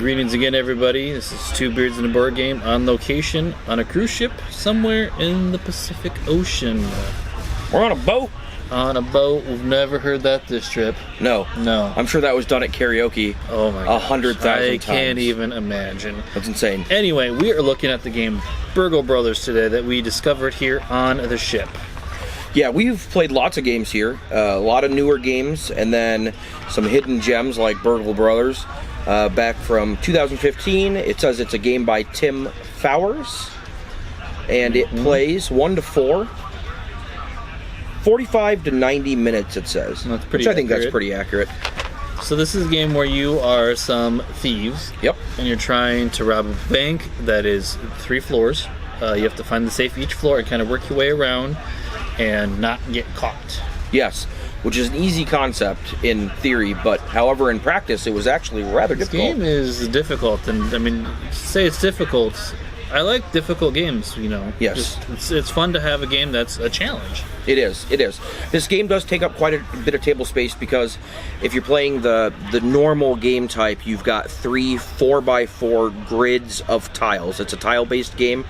Greetings again, everybody. This is Two Beards and a Board Game on location on a cruise ship somewhere in the Pacific Ocean. We're on a boat. On a boat. We've never heard that this trip. No. No. I'm sure that was done at karaoke. Oh my god. 100,000 times. I can't even imagine. That's insane. Anyway, we are looking at the game Burgle Brothers today that we discovered here on the ship. Yeah, we've played lots of games here. A lot of newer games, and then some hidden gems like Burgle Brothers. Back from 2015. It says it's a game by Tim Fowers. And it plays 1 to 4. 45 to 90 minutes, it says. That's pretty which I think accurate. that's pretty accurate. So this is a game where you are some thieves. Yep. And you're trying to rob a bank that is 3 floors. You have to find the safe each floor and kind of work your way around and not get caught. Yes, which is an easy concept in theory, but however in practice it was actually rather difficult. This game is difficult, and I mean, say it's difficult. I like difficult games, you know. Yes. It's fun to have a game that's a challenge. It is. This game does take up quite a bit of table space because if you're playing the normal game type, you've got 3 4x4 grids of tiles. It's a tile-based game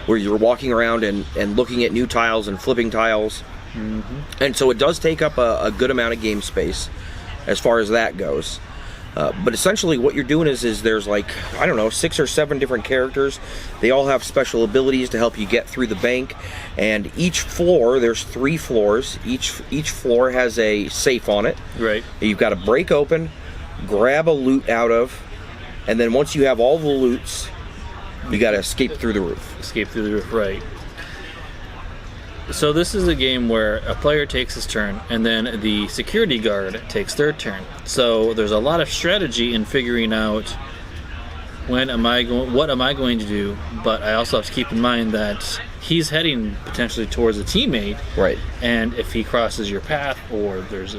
where you're walking around and looking at new tiles and flipping tiles. Mm-hmm. And so it does take up a good amount of game space as far as that goes. But essentially what you're doing is there's like, I don't know, 6 or 7 different characters. They all have special abilities to help you get through the bank. And each floor, there's 3 floors. Each floor has a safe on it. Right. You've got to break open, grab a loot out of, and then once you have all the loots, you got to escape through the roof. Escape through the roof, right. So this is a game where a player takes his turn and then the security guard takes their turn. So there's a lot of strategy in figuring out what am I going to do, but I also have to keep in mind that he's heading potentially towards a teammate. Right. And if he crosses your path, or there's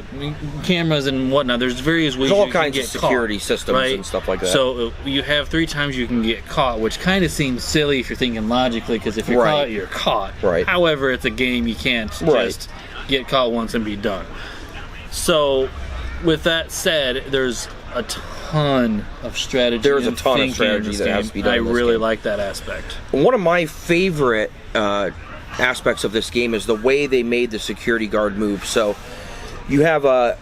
cameras and whatnot, there's various ways there's all you can kinds get of security caught, systems right? and stuff like that. So you have 3 times you can get caught, which kind of seems silly if you're thinking logically, because if you're Right. caught, you're caught. Right. However, it's a game, you can't just get caught once and be done. So with that said, there's a ton of strategy. There's a and ton of thinking strategy in this that has game. to be done I in this really game. like that aspect. One of my favorite aspects of this game is the way they made the security guard move. So you have a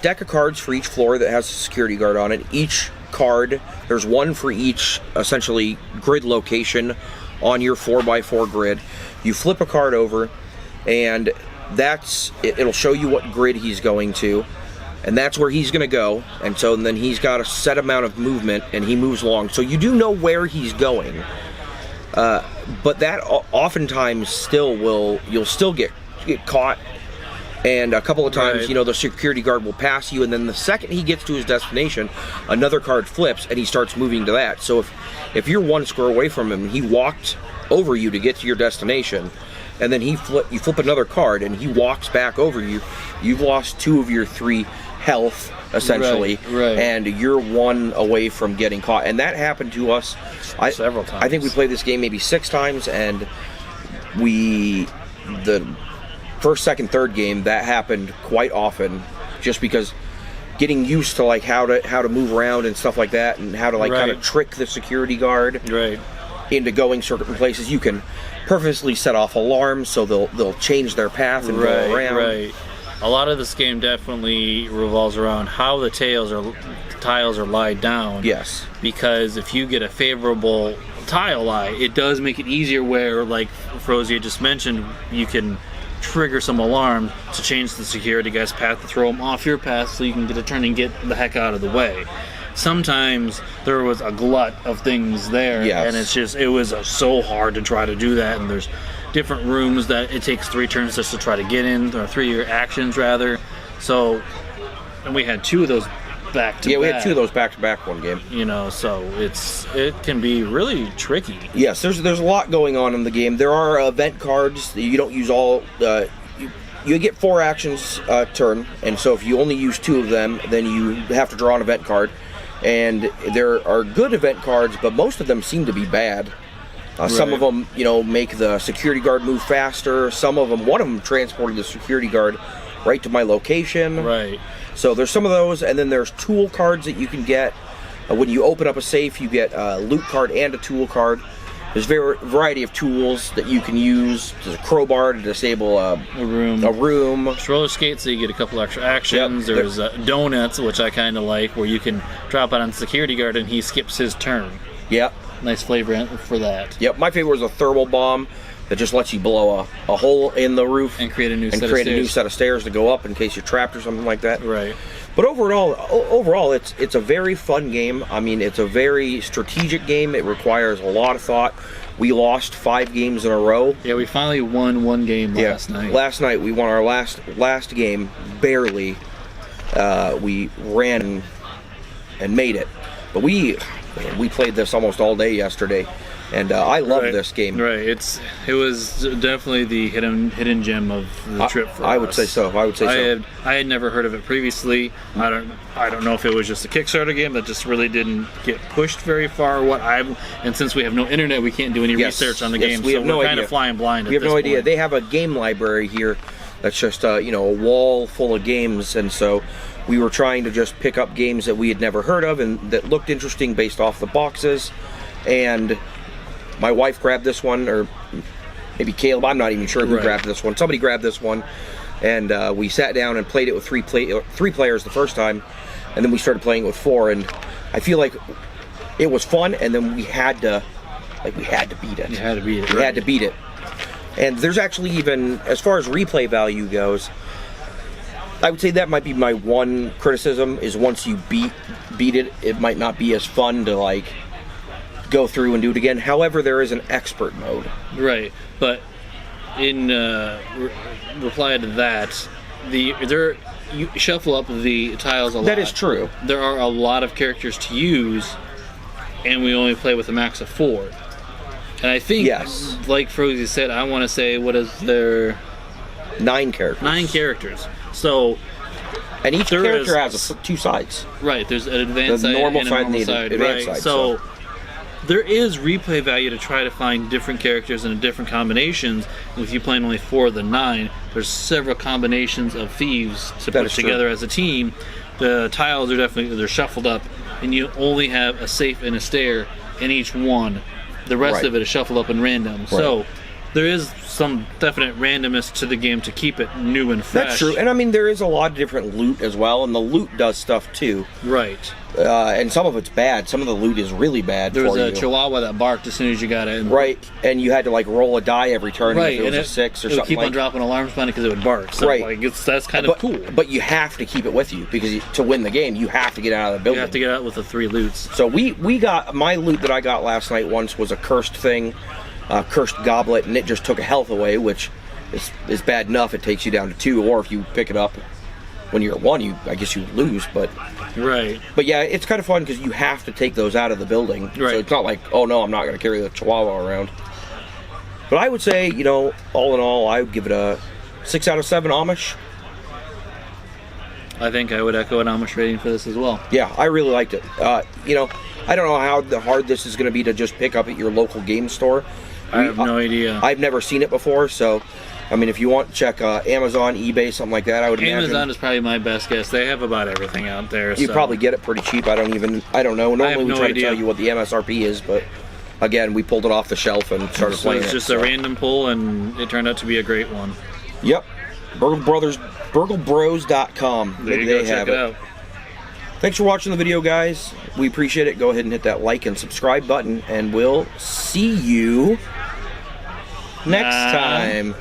deck of cards for each floor that has a security guard on it. Each card, there's 1 for each essentially grid location on your 4x4 grid. You flip a card over and it'll show you what grid he's going to, and that's where he's going to go. And so then he's got a set amount of movement and he moves along, so you do know where he's going. But that oftentimes you'll still get caught, and a couple of times, Right. you know, the security guard will pass you, and then the second he gets to his destination, another card flips and he starts moving to that. So if you're 1 square away from him, he walked over you to get to your destination, and then you flip another card and he walks back over you, you've lost 2 of your 3 health essentially, Right. and you're 1 away from getting caught. And that happened to us Several times. I think we played this game maybe 6 times, and the first, second, third game, that happened quite often, just because getting used to like how to move around and stuff like that, and how to like kind of trick the security guard into going certain places. You can purposely set off alarms so they'll change their path and go around. Right. A lot of this game definitely revolves around how the tiles are laid down. Yes. Because if you get a favorable tile lie, it does make it easier where, like Frozie just mentioned, you can trigger some alarm to change the security guy's path, to throw him off your path so you can get a turn and get the heck out of the way. Sometimes there was a glut of things there, and it was so hard to try to do that, and there's different rooms that it takes 3 turns just to try to get in, or 3 actions rather. So, and we had 2 of those back to back. Yeah, we had 2 of those back to back one game. You know, so it can be really tricky. Yes, there's a lot going on in the game. There are event cards that you don't use all. You get 4 actions a turn, and so if you only use 2 of them, then you have to draw an event card. And there are good event cards, but most of them seem to be bad. Some of them, you know, make the security guard move faster. Some of them, one of them transported the security guard right to my location. Right. So there's some of those, and then there's tool cards that you can get When you open up a safe, you get a loot card and a tool card. There's a variety of tools that you can use. There's a crowbar to disable a room. There's roller skates, so you get a couple extra actions. Yep. There's donuts, which I kind of like, where you can drop it on security guard and he skips his turn. Yep. Nice flavor for that. Yep. My favorite was a thermal bomb that just lets you blow a hole in the roof and create a new set of stairs to go up in case you're trapped or something like that. Right. But overall, it's a very fun game. I mean, it's a very strategic game. It requires a lot of thought. We lost 5 games in a row. Yeah, we finally won one game last night. Last night we won our last game barely. We ran and made it, but we played this almost all day yesterday. And I love this game. Right, it was definitely the hidden gem of the trip for us. I would say so. I had never heard of it previously. I don't know if it was just a Kickstarter game that just really didn't get pushed very far. And since we have no internet, we can't do any research on the game. We have so we're kind of flying blind. We have no idea. They have a game library here that's just a wall full of games, and so we were trying to just pick up games that we had never heard of and that looked interesting based off the boxes. And my wife grabbed this one, or maybe Caleb, I'm not even sure who grabbed this one. Somebody grabbed this one, and we sat down and played it with three players the first time, and then we started playing it with 4, and I feel like it was fun, and then we had to beat it. You had to beat it. We had to beat it. And there's actually, even, as far as replay value goes, I would say that might be my one criticism, is once you beat it, it might not be as fun to, like, go through and do it again. However, there is an expert mode. Right, but in reply to that, you shuffle up the tiles a lot. That is true. There are a lot of characters to use, and we only play with a max of 4. And I think, like Frozy said, I want to say, what is there? 9 characters. 9 characters. So, and each character has 2 sides. Right. There's an advanced side and a normal side. Advanced side. So there is replay value to try to find different characters and different combinations. And if you playing only 4 of the 9, there's several combinations of thieves to put together as a team. The tiles are they're shuffled up, and you only have a safe and a stair in each one. The rest of it is shuffled up and random. Right. So there is some definite randomness to the game to keep it new and fresh. That's true. And I mean, there is a lot of different loot as well, and the loot does stuff too. Right. And some of it's bad. Some of the loot is really bad. There was a chihuahua that barked as soon as you got it. Right. And you had to, like, roll a die every turn. If it was a 6 or something. It would keep on dropping alarms on it because it would bark. So, like, that's kind of cool. But you have to keep it with you, because to win the game, you have to get out of the building. You have to get out with the 3 loots. So we got, my loot that I got last night once was a cursed thing, cursed goblet, and it just took a health away, which is bad enough. It takes you down to 2, or if you pick it up when you're at 1, I guess you lose. But yeah, it's kind of fun because you have to take those out of the building. Right. So it's not like, oh no, I'm not going to carry the chihuahua around. But I would say, all in all, I would give it a 6 out of 7 Amish. I think I would echo an Amish rating for this as well. Yeah, I really liked it. I don't know how hard this is going to be to just pick up at your local game store. I have no idea. I've never seen it before, so I mean, if you want, check Amazon, eBay, something like that. I would imagine. Amazon is probably my best guess. They have about everything out there. You probably get it pretty cheap. I don't know. Normally we try to tell you what the MSRP is, but again, we pulled it off the shelf and started playing it. It's just a random pull, and it turned out to be a great one. Yep. BurgleBros.com. There you go, check it out. Thanks for watching the video, guys. We appreciate it. Go ahead and hit that like and subscribe button, and we'll see you next time.